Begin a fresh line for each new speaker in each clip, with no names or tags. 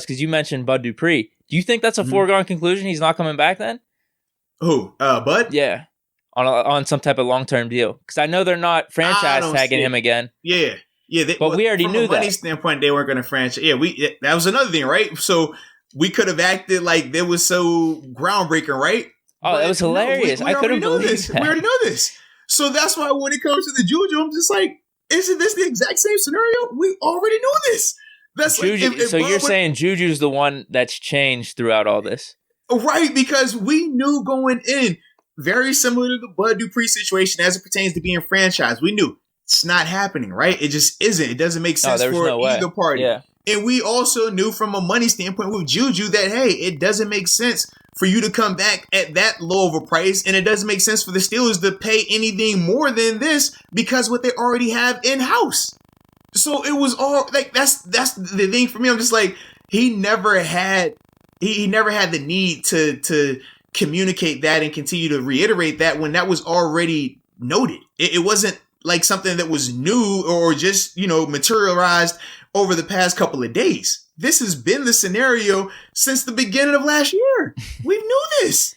because you mentioned Bud Dupree. Do you think that's a foregone conclusion? He's not coming back then?
Who? Bud?
Yeah. On some type of long-term deal. Because I know they're not franchise tagging him again.
Yeah.
But we already knew that. From a money
standpoint, they weren't going to franchise. Yeah, that was another thing, right? So we could have acted like that was so groundbreaking, right?
Oh, that was hilarious. I couldn't believe
this. We already know this. So that's why when it comes to the Juju, I'm just like, isn't this the exact same scenario? We already knew this. That's
Juju, like, so you're saying Juju's the one that's changed throughout all this?
Right, because we knew going in, very similar to the Bud Dupree situation as it pertains to being franchised. We knew it's not happening, right? It just isn't. It doesn't make sense for either party.
Yeah.
And we also knew from a money standpoint with Juju that, hey, it doesn't make sense for you to come back at that low of a price, and it doesn't make sense for the Steelers to pay anything more than this because what they already have in-house. So it was all like that's the thing for me. I'm just like, he never had the need to communicate that and continue to reiterate that when that was already noted. It wasn't like something that was new or just, materialized over the past couple of days. This has been the scenario since the beginning of last year. We knew this.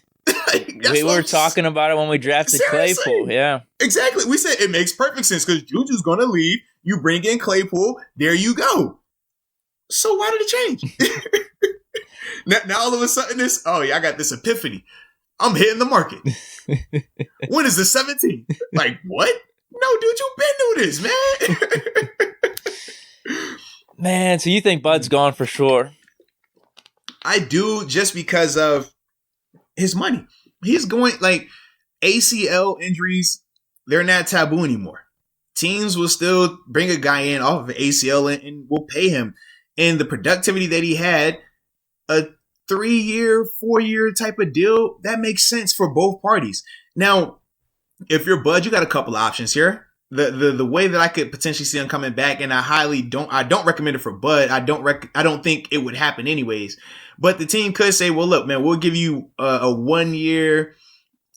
We were talking about it when we drafted Claypool. Yeah,
exactly. We said it makes perfect sense because Juju's going to leave. You bring in Claypool. There you go. So why did it change? now all of a sudden I got this epiphany. I'm hitting the market. When is the 17th? Like, what? No, dude, you've been doing this, man.
Man, so you think Bud's gone for sure?
I do, just because of his money. He's going, like, ACL injuries, they're not taboo anymore. Teams will still bring a guy in off of ACL and will pay him. And the productivity that he had, a 3-year, 4-year type of deal, that makes sense for both parties. Now, if you're Bud, you got a couple of options here. The way that I could potentially see him coming back, and I don't recommend it for Bud. I don't think it would happen anyways. But the team could say, well, look, man, we'll give you a 1 year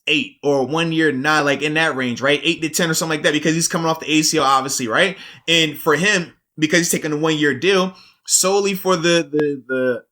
8 or 1 year 9, like in that range, right? 8 to 10 or something like that, because he's coming off the ACL, obviously, right? And for him, because he's taking a 1 year deal, solely for the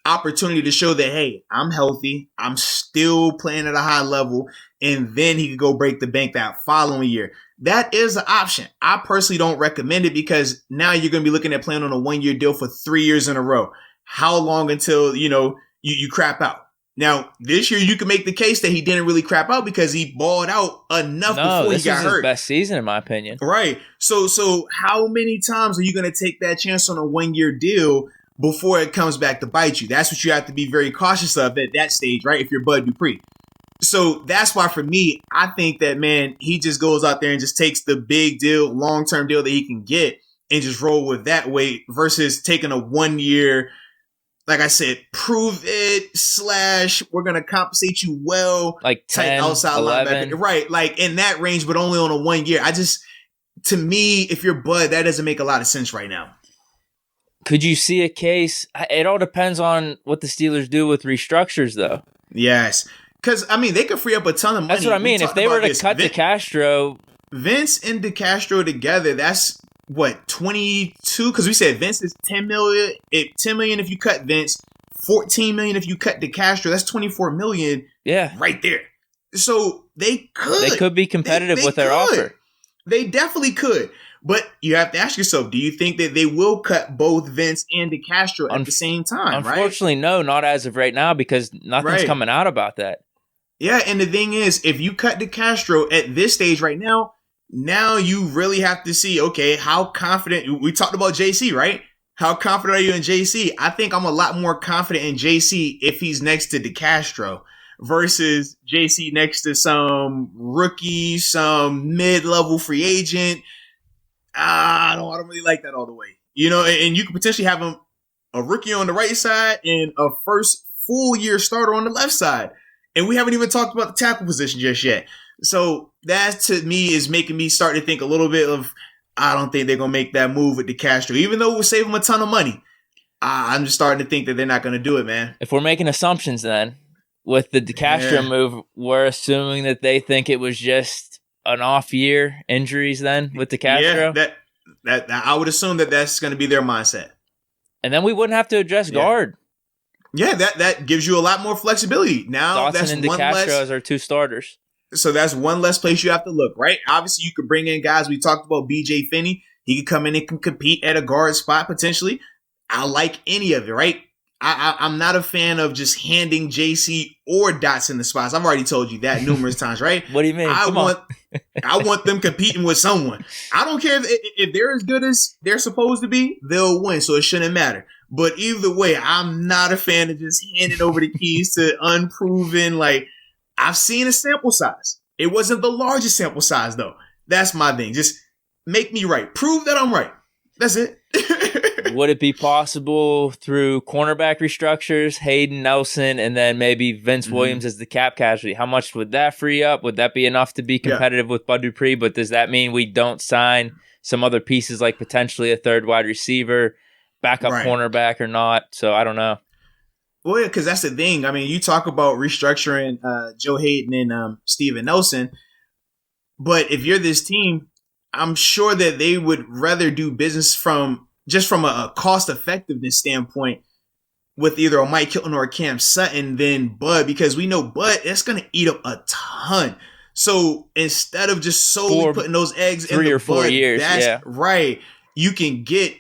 opportunity to show that, hey, I'm healthy, I'm still playing at a high level, and then he could go break the bank that following year. That is an option. I personally don't recommend it because now you're going to be looking at playing on a 1 year deal for 3 years in a row. How long until, you crap out? Now, this year you can make the case that he didn't really crap out because he balled out enough before he got hurt.
This was his best season, in my opinion.
Right. So how many times are you going to take that chance on a 1 year deal before it comes back to bite you? That's what you have to be very cautious of at that stage, right? If you're Bud Dupree. So that's why for me, I think that, man, he just goes out there and just takes the big deal, long-term deal that he can get and just roll with that weight versus taking a 1 year, like I said, prove it / we're going to compensate you well.
Like 10, outside 11.
Linebacker. Right. Like in that range, but only on a 1 year. To me, if you're Bud, that doesn't make a lot of sense right now.
Could you see a case? It all depends on what the Steelers do with restructures, though.
Yes. Because, they could free up a ton of money.
That's what I mean. If they were to cut DeCastro.
Vince and DeCastro together, that's what, 22? Because we said Vince is $10 million. $10 million if you cut Vince, $14 million if you cut DeCastro. That's $24 million.
Yeah,
right there. So they could
be competitive with their offer.
They definitely could. But you have to ask yourself, do you think that they will cut both Vince and DeCastro at the same time?
Unfortunately, no, not as of right now, because nothing's coming out about that.
Yeah, and the thing is, if you cut DeCastro at this stage right now you really have to see, okay, how confident, we talked about JC, right? How confident are you in JC? I think I'm a lot more confident in JC if he's next to DeCastro versus JC next to some rookie, some mid-level free agent. I don't really like that all the way. And you could potentially have a rookie on the right side and a first full year starter on the left side. And we haven't even talked about the tackle position just yet. So that, to me, is making me start to think a little bit of, I don't think they're going to make that move with DeCastro. Even though it will save them a ton of money, I'm just starting to think that they're not going to do it, man.
If we're making assumptions then, with the DeCastro move, we're assuming that they think it was just an off-year injuries then with DeCastro?
Yeah, that I would assume that that's going to be their mindset.
And then we wouldn't have to address guard.
Yeah, that gives you a lot more flexibility. Now
Dawson
that's
and
one
DeCastro
less.
as our 2 starters.
So that's one less place you have to look, right? Obviously, you could bring in guys. We talked about BJ Finney. He could come in and can compete at a guard spot potentially. I like any of it, right? I'm not a fan of just handing JC or Dotson the spots. I've already told you that numerous times, right?
What do you mean?
I want them competing with someone. I don't care if they're as good as they're supposed to be, they'll win, so it shouldn't matter. But either way, I'm not a fan of just handing over the keys to unproven. Like, I've seen a sample size. It wasn't the largest sample size, though. That's my thing. Just make me right. Prove that I'm right. That's it.
Would it be possible through cornerback restructures, Hayden Nelson, and then maybe Vince Williams as the cap casualty? How much would that free up? Would that be enough to be competitive with Bud Dupree? But does that mean we don't sign some other pieces like potentially a third wide receiver, backup cornerback or not? So I don't know.
Well, yeah, because that's the thing. I mean, you talk about restructuring Joe Hayden and Steven Nelson, but if you're this team, I'm sure that they would rather do business from a cost effectiveness standpoint with either a Mike Hilton or a Cam Sutton than Bud, because we know Bud, that's going to eat up a ton. So instead of just solely putting those eggs in the
3 or 4
Bud,
years,
that's right. You can get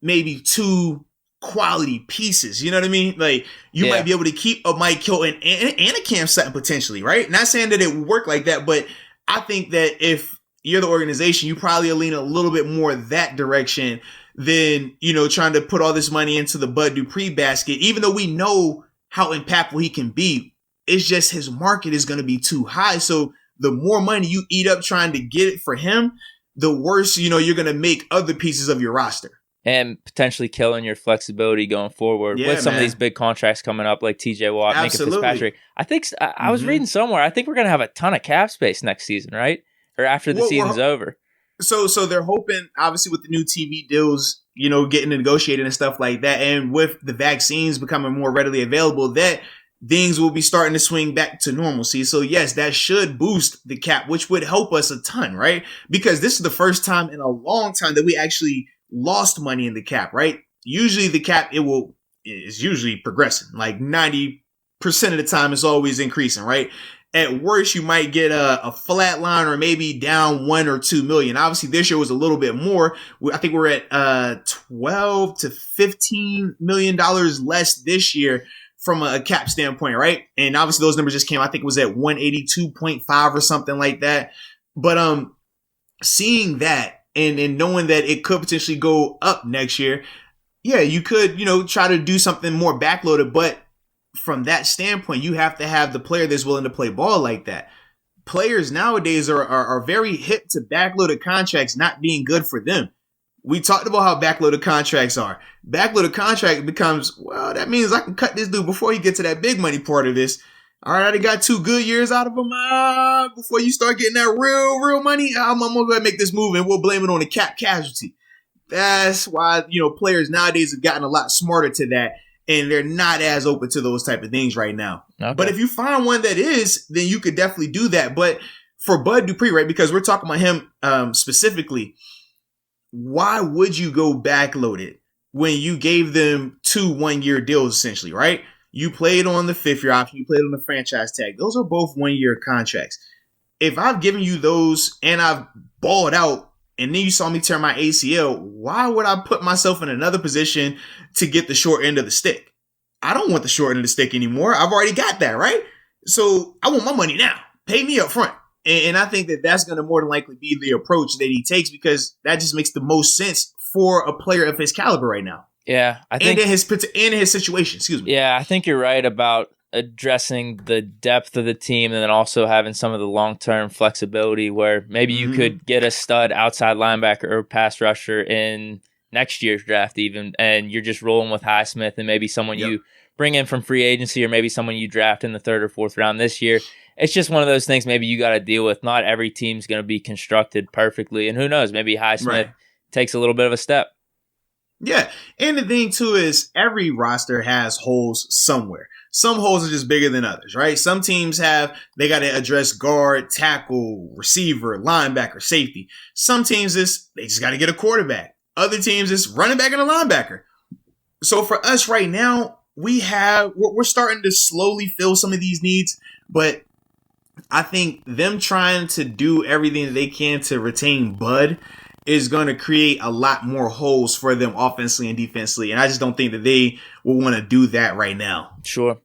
maybe 2 quality pieces. You know what I mean? Like, you might be able to keep a Mike Hilton and a Cam Sutton potentially, right? Not saying that it would work like that, but I think that if you're the organization, you probably lean a little bit more that direction than, trying to put all this money into the Bud Dupree basket, even though we know how impactful he can be. It's just his market is going to be too high. So the more money you eat up trying to get it for him, the worse, you're going to make other pieces of your roster.
And potentially killing your flexibility going forward with some of these big contracts coming up like TJ Watt, Minka Fitzpatrick. I think I was reading somewhere, I think we're going to have a ton of cap space next season, right? Or after the season's over.
So they're hoping, obviously, with the new TV deals, getting negotiated and stuff like that, and with the vaccines becoming more readily available, that things will be starting to swing back to normalcy. So yes, that should boost the cap, which would help us a ton, right? Because this is the first time in a long time that we actually lost money in the cap, right? Usually the cap, is usually progressing. Like 90% of the time, it's always increasing, right? At worst, you might get a flat line or maybe down 1 or 2 million. Obviously, this year was a little bit more. I think we're at 12 to $15 million less this year from a cap standpoint, right? And obviously, those numbers just came. I think it was at 182.5 or something like that. But seeing that and knowing that it could potentially go up next year, yeah, you could try to do something more backloaded, but from that standpoint, you have to have the player that's willing to play ball like that. Players nowadays are very hip to backloaded contracts not being good for them. We talked about how backloaded contracts are. Backloaded contract becomes, well, that means I can cut this dude before he gets to that big money part of this. All right, I already got 2 good years out of him. Before you start getting that real money, I'm going to go ahead and make this move, and we'll blame it on the cap casualty. That's why, players nowadays have gotten a lot smarter to that. And they're not as open to those type of things right now. Okay. But if you find one that is, then you could definitely do that. But for Bud Dupree, right, because we're talking about him specifically, why would you go backloaded when you gave them 2 one-year deals essentially, right? You played on the 5th-year option. You played on the franchise tag. Those are both 1-year contracts. If I've given you those and I've balled out, and then you saw me tear my ACL, why would I put myself in another position to get the short end of the stick? I don't want the short end of the stick anymore. I've already got that, right? So I want my money now. Pay me up front. And I think that that's going to more than likely be the approach that he takes, because that just makes the most sense for a player of his caliber right now.
Yeah, I think,
and in his situation. Excuse me.
Yeah, I think you're right about addressing the depth of the team and then also having some of the long-term flexibility where maybe you could get a stud outside linebacker or pass rusher in next year's draft even, and you're just rolling with Highsmith and maybe someone you bring in from free agency or maybe someone you draft in the 3rd or 4th round this year. It's just one of those things maybe you got to deal with. Not every team's going to be constructed perfectly, and who knows, maybe Highsmith takes a little bit of a step.
Yeah, and the thing too is every roster has holes somewhere. Some holes are just bigger than others, right? Some teams they got to address guard, tackle, receiver, linebacker, safety. Some teams they just got to get a quarterback. Other teams running back and a linebacker. So for us right now, we're starting to slowly fill some of these needs, but I think them trying to do everything that they can to retain Bud is going to create a lot more holes for them offensively and defensively. And I just don't think that they will want to do that right now.
Sure.